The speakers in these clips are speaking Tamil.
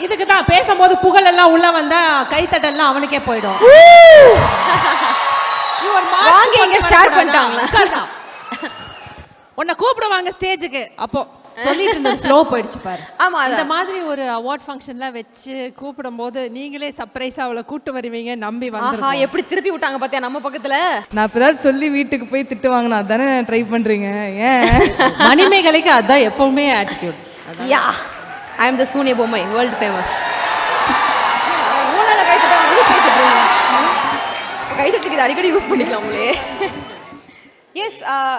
இதுக்கு தான் பேசும்போது புகழ் எல்லாம் உள்ள வந்தா கைத்தட்டெல்லாம் அவனுக்கே போயிடும். வாங்க இங்க ஷேர் பண்ணிட்டாங்களா? உன்னை கூப்பிடுவாங்க ஸ்டேஜுக்கு, அப்போ சொல்லிட்டு இருந்த ஃப்ளோ போயிடுச்சு பாரு. ஆமா, இந்த மாதிரி ஒரு அவார்ட் ஃபங்க்ஷன்லாம் வச்சு கூப்பிடும்போது நீங்களே சர்ப்ரைஸா அவளை கூட்டு வருவீங்க நம்பி வந்து. எப்படி திருப்பி விட்டாங்க பாத்தியா நம்ம பக்கத்துல. நான் இப்பதான் சொல்லி வீட்டுக்கு போய் திட்டு வாங்கினா தானே ட்ரை பண்றீங்க. ஏன் மணிமேகலைக்கு அதான் எப்பவுமே ஆட்டிடியூட். யா, ஐ அம் தி சூனிய பொம்மை, வேர்ல்ட் ஃபேமஸ். கைத்தட்டுக்கு இது அடிக்கடி யூஸ் பண்ணிக்கலாம்லே. எஸ்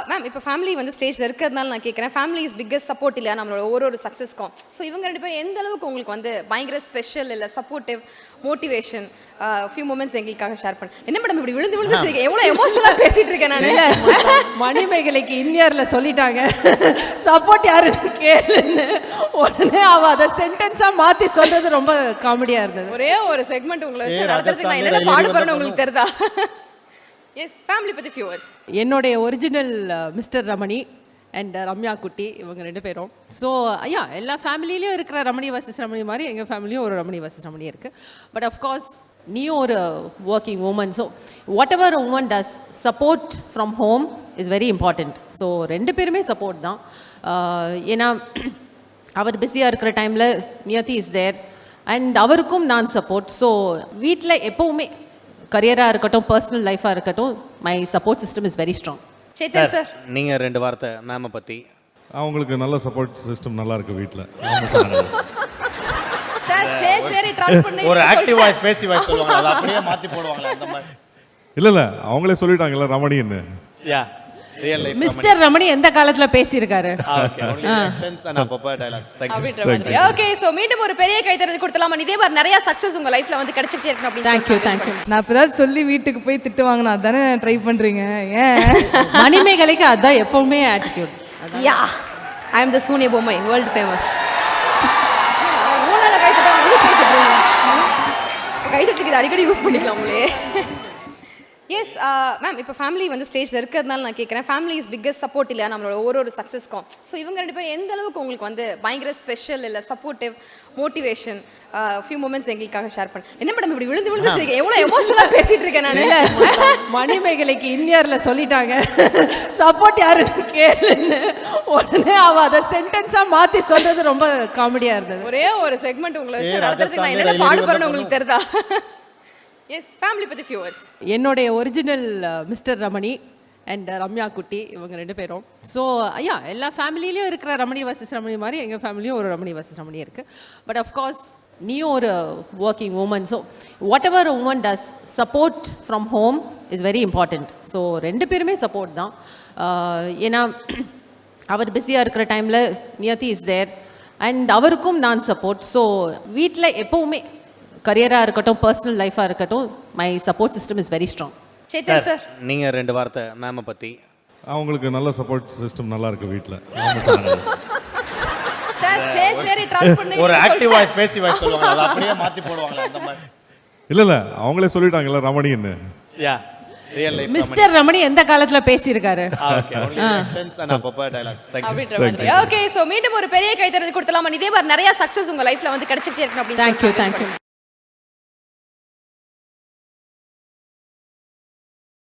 மேம், இப்போ ஃபேமிலி வந்து ஸ்டேஜில் இருக்கிறதுனால நான் கேட்குறேன், ஃபேமிலி இஸ் பிக்கஸ்ட் சப்போர்ட் இல்லையா நம்மளோட ஒரு சக்ஸஸ்க்கும்? ஸோ இவங்க ரெண்டு பேரும் எந்த அளவுக்கு உங்களுக்கு வந்து பயங்கர ஸ்பெஷல் இல்லை சப்போர்ட்டிவ் மோட்டிவேஷன் ஃபியூ மூமெண்ட்ஸ் எங்களுக்காக ஷேர் பண்ண. என்ன மேடம் இப்படி விழுந்து விழுந்து எவ்வளோ எமோஷனலாக பேசிட்டு இருக்கேன் நான். மணிமேகலைக்கு இன்இயரில் சொல்லிட்டாங்க சப்போர்ட் யாருன்னு கேளுன்னு. உடனே அவள் அதை சென்டென்ஸாக மாற்றி சொல்கிறது ரொம்ப காமெடியாக இருந்தது. ஒரே ஒரு செக்மெண்ட் உங்களை வச்சு நடத்துறதுக்கு நான் என்னென்ன பாடுபடுறேன்னு உங்களுக்கு தெரியுதா? எஸ், ஃபேமிலி பற்றி ஃபியூ வேர்ட்ஸ். என்னுடைய original mister Ramani and Ramya குட்டி இவங்க ரெண்டு பேரும். ஸோ ஐயா, எல்லா ஃபேமிலியிலையும் இருக்கிற ரமணி வர்சஸ் ரமணி மாதிரி எங்கள் ஃபேமிலியும் ஒரு ரமணி வர்சஸ் ரமணி இருக்குது. பட் அஃப்கோர்ஸ் நீயும் ஒரு working woman. So whatever woman does, support from home is very important. So ரெண்டு பேருமே சப்போர்ட் தான். ஏன்னா அவர் பிஸியாக இருக்கிற டைமில் நியதி இஸ் தேர் அண்ட் அவருக்கும் நான் சப்போர்ட். ஸோ வீட்டில் எப்போவுமே கரியராக இருக்கட்டும் பர்சனல் லைஃபாக இருக்கட்டும், my support system is very strong. Chetan sir, நீங்கள் ரெண்டு வார்த்தை மேமை பற்றி. அவங்களுக்கு நல்ல சப்போர்ட் சிஸ்டம் நல்லா இருக்கு வீட்டில். சார் ஸ்டேஜ் ஏறி ட்ரால் பண்ணி ஒரு ஆக்டிவ் வாய்ஸ் பேசி வாய்ஸ் சொல்லுவாங்க, அதை அப்படியே மாற்றி போடுவாங்களே அந்த மாதிரி. இல்லை அவங்களே சொல்லிட்டாங்கல்ல ரமணின்னு. யா, ரியல் லைஃப் மிஸ்டர் ரமணி எந்த காலத்துல பேசியிருக்காரு? ஓகே, only actions and அப்பப்ப dialogues. Thank you. Okay, so மீண்டும் ஒரு பெரிய கைத்தட்டல் கொடுத்தலாமா? இதே மாதிரி நிறைய சக்சஸ் உங்க லைஃப்ல வந்து கிடைச்சிட்டே இருக்கணும் அப்படி. Thank you. நான் இப்பதான் சொல்லி வீட்டுக்கு போய் திட்டு வாங்கினா தானே ட்ரை பண்றீங்க. ஏன் மணிமேகலைக்கு அதான் எப்பவுமே ஆட்டிடியூட். யா, ஐ அம் தி சூனிய பொம்மை, வேர்ல்ட் ஃபேமஸ். கைத்தட்டுக்கு இது அடிக்கடி யூஸ் பண்ணிக்கலாம்லே. எஸ் மேம், இப்போ ஃபேமிலி வந்து ஸ்டேஜில் இருக்கிறதுனால நான் கேட்குறேன், ஃபேமிலி இஸ் பிக்கஸ்ட் சப்போர்ட் இல்லையா நம்மளோட ஒரு சக்ஸஸ்க்கும்? ஸோ இவங்க ரெண்டு பேரும் எந்த அளவுக்கு உங்களுக்கு வந்து பயங்கர ஸ்பெஷல் இல்லை சப்போர்ட்டிவ் மோட்டிவேஷன் ஃபியூ மூமெண்ட்ஸ் எங்களுக்காக ஷேர் பண்ண. என்ன மேடம் இப்படி விழுந்து விழுந்து எவ்வளோ எமோஷனலாக பேசிட்டு இருக்கேன் நான். மணிமேகலைக்கு இன்இயரில் சொல்லிட்டாங்க சப்போர்ட் யாருன்னு கேளுன்னு. உடனே அவள் அதை சென்டென்ஸாக மாற்றி சொல்கிறது ரொம்ப காமெடியாக இருந்தது. ஒரே ஒரு செக்மெண்ட் உங்களை வச்சு நடத்துறதுக்கு நான் என்னென்ன பாடுபடுறேன்னு உங்களுக்கு தெரியுதா? எஸ், ஃபேமிலி பற்றி ஃபியூ வேர்ட்ஸ். என்னுடைய original mister Ramani and Ramya குட்டி இவங்க ரெண்டு பேரும். ஸோ ஐயா, எல்லா ஃபேமிலியிலையும் இருக்கிற ரமணி வர்சஸ் ரமணி மாதிரி எங்கள் ஃபேமிலியும் ஒரு ரமணி வர்சஸ் ரமணி இருக்குது. பட் அஃப்கோர்ஸ் நீயும் ஒரு working woman. So whatever woman does, support from home is very important. So ரெண்டு பேருமே சப்போர்ட் தான். ஏன்னா அவர் பிஸியாக இருக்கிற டைமில் நியதி இஸ் தேர் அண்ட் அவருக்கும் நான் சப்போர்ட். ஸோ வீட்டில் எப்போவுமே கரியராக இருக்கட்டும் பர்சனல் லைஃபாக இருக்கட்டும், my support system is very strong. Chetan sir, நீங்கள் ரெண்டு வார்த்தை மேமை பற்றி. அவங்களுக்கு நல்ல சப்போர்ட் சிஸ்டம் நல்லா இருக்கு வீட்டில். சார் ஸ்டேஜ் ஏறி ட்ரால் பண்ணி ஒரு ஆக்டிவ் வாய்ஸ் பேசி வாய்ஸ் சொல்லுவாங்க, அதை அப்படியே மாற்றி போடுவாங்களே அந்த மாதிரி. இல்லை அவங்களே சொல்லிட்டாங்கல்ல ரமணின்னு. யா, ரியல் லைஃப் மிஸ்டர் ரமணி எந்த காலத்துல பேசியிருக்காரு? ஓகே, only actions and அப்பப்ப dialogues. Thank you. Okay, so மீண்டும் ஒரு பெரிய கைத்தட்டல் கொடுத்தலாமா? இதே மாதிரி நிறைய சக்சஸ் உங்க லைஃப்ல வந்து கிடைச்சிட்டே இருக்கணும் அப்படி. Thank you.